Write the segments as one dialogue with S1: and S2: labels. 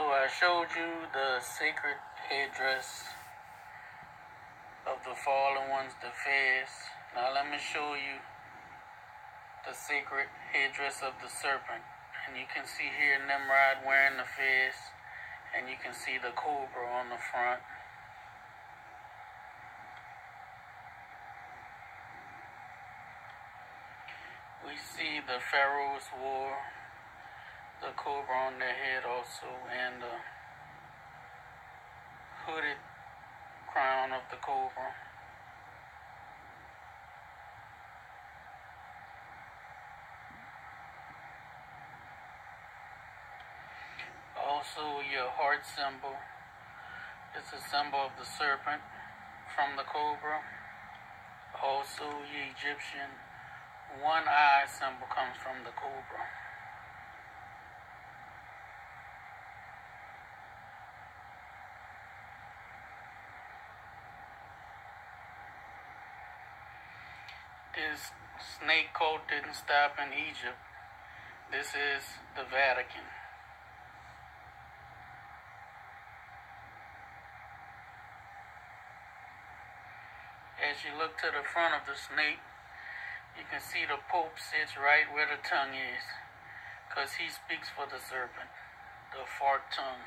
S1: So I showed you the sacred headdress of the fallen ones, the fez. Now let me show you the sacred headdress of the serpent. And you can see here Nimrod wearing the fez, and you can see the cobra on the front. We see the Pharaoh's war, the cobra on their head also, and the hooded crown of the cobra. Also, your heart symbol is a symbol of the serpent from the cobra. Also, your Egyptian one eye symbol comes from the cobra. This snake cult didn't stop in Egypt. This is the Vatican. As you look to the front of the snake, you can see the Pope sits right where the tongue is, because he speaks for the serpent, the forked tongue.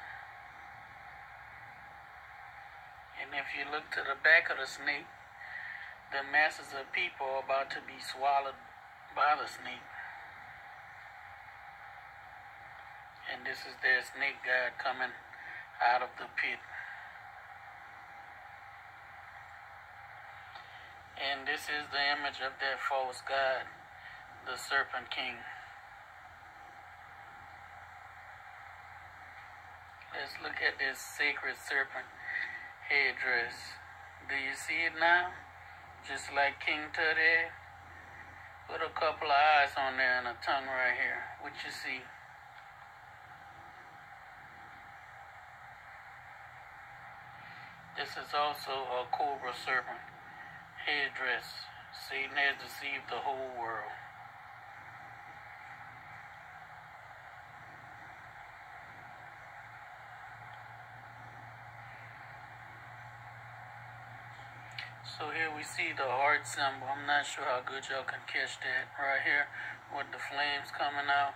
S1: And if you look to the back of the snake, the masses of people are about to be swallowed by the snake. And this is their snake god coming out of the pit. And this is the image of their false god, the Serpent King. Let's look at this sacred serpent headdress. Do you see it now? Just like King Tut had. Put a couple of eyes on there and a tongue right here. What you see? This is also a cobra serpent headdress. Satan has deceived the whole world. So here we see the heart symbol. I'm not sure how good y'all can catch that right here with the flames coming out.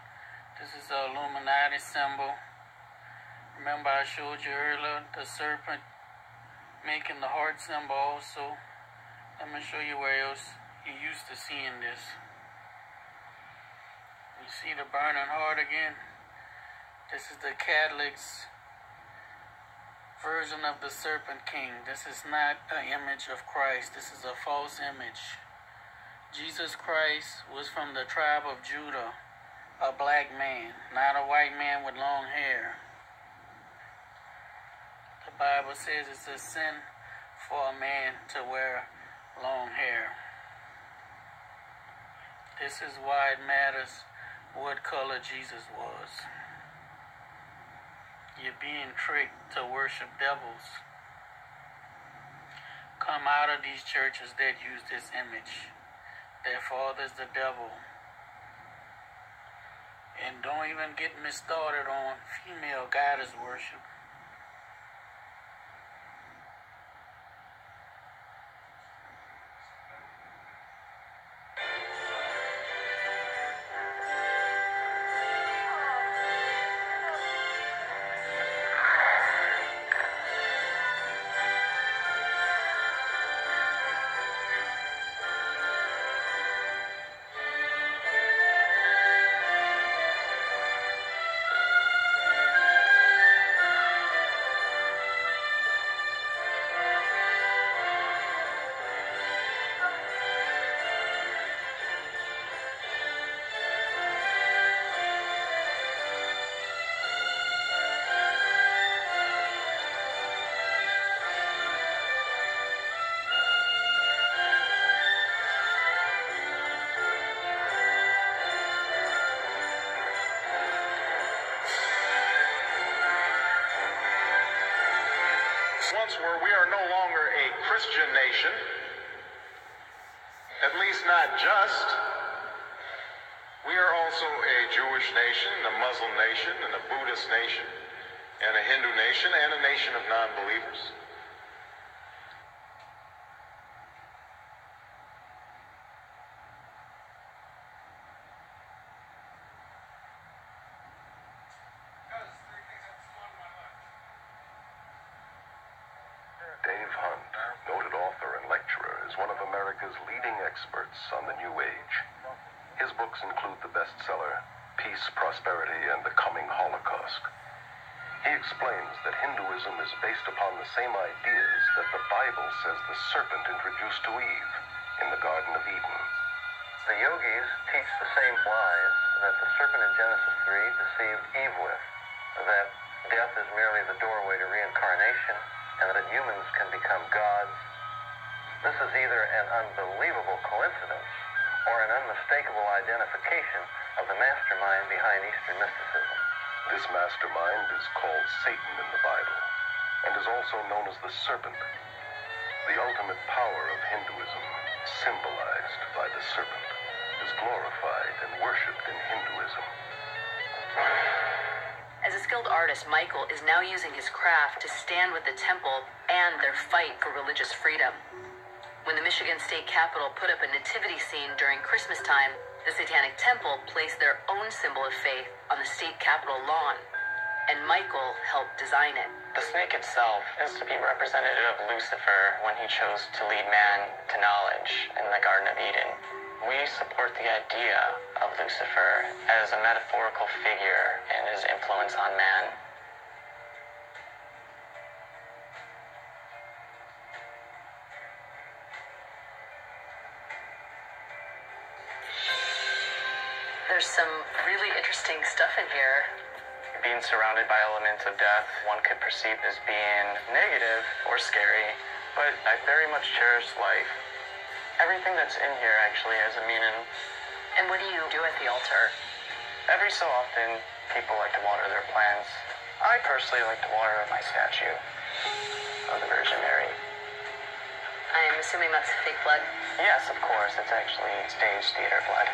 S1: This is the Illuminati symbol. Remember I showed you earlier the serpent making the heart symbol also. Let me show you where else you're used to seeing this. You see the burning heart again? This is the Catholics' version of the Serpent King. This is not an image of Christ. This is a false image. Jesus Christ was from the tribe of Judah, a black man, not a white man with long hair. The Bible says it's a sin for a man to wear long hair. This is why it matters what color Jesus was. You're being tricked to worship devils. Come out of these churches that use this image. Their father's the devil. And don't even get me started on female goddess worship.
S2: Where we are no longer a Christian nation, at least not just. We are also a Jewish nation, a Muslim nation, and a Buddhist nation, and Hindu nation and a nation of non-believers.
S3: Dave Hunt, noted author and lecturer, is one of America's leading experts on the New Age. His books include the bestseller, Peace, Prosperity, and the Coming Holocaust. He explains that Hinduism is based upon the same ideas that the Bible says the serpent introduced to Eve in the Garden of Eden.
S4: The yogis teach the same lies that the serpent in Genesis 3 deceived Eve with, that death is merely the doorway to reincarnation, and that humans can become gods. This is either an unbelievable coincidence or an unmistakable identification of the mastermind behind Eastern mysticism.
S3: This mastermind is called Satan in the Bible, and is also known as the Serpent, the ultimate power of Hinduism, symbolized by the serpent, is glorified and worshipped in Hinduism.
S5: As a skilled artist, Michael is now using his craft to stand with the temple and their fight for religious freedom. When the Michigan State Capitol put up a nativity scene during Christmas time, the Satanic Temple placed their own symbol of faith on the state capitol lawn, and Michael helped design it.
S6: The snake itself is to be representative of Lucifer when he chose to lead man to knowledge in the Garden of Eden. We support the idea of Lucifer as a metaphorical figure and his influence on man.
S5: There's some really interesting stuff in here.
S6: Being surrounded by elements of death, one could perceive as being negative or scary, but I very much cherish life. Everything that's in here actually has a meaning.
S5: And what do you do at the altar?
S6: Every so often, people like to water their plants. I personally like to water my statue of the Virgin Mary.
S5: I'm assuming that's fake blood?
S6: Yes, of course, it's actually stage theater blood.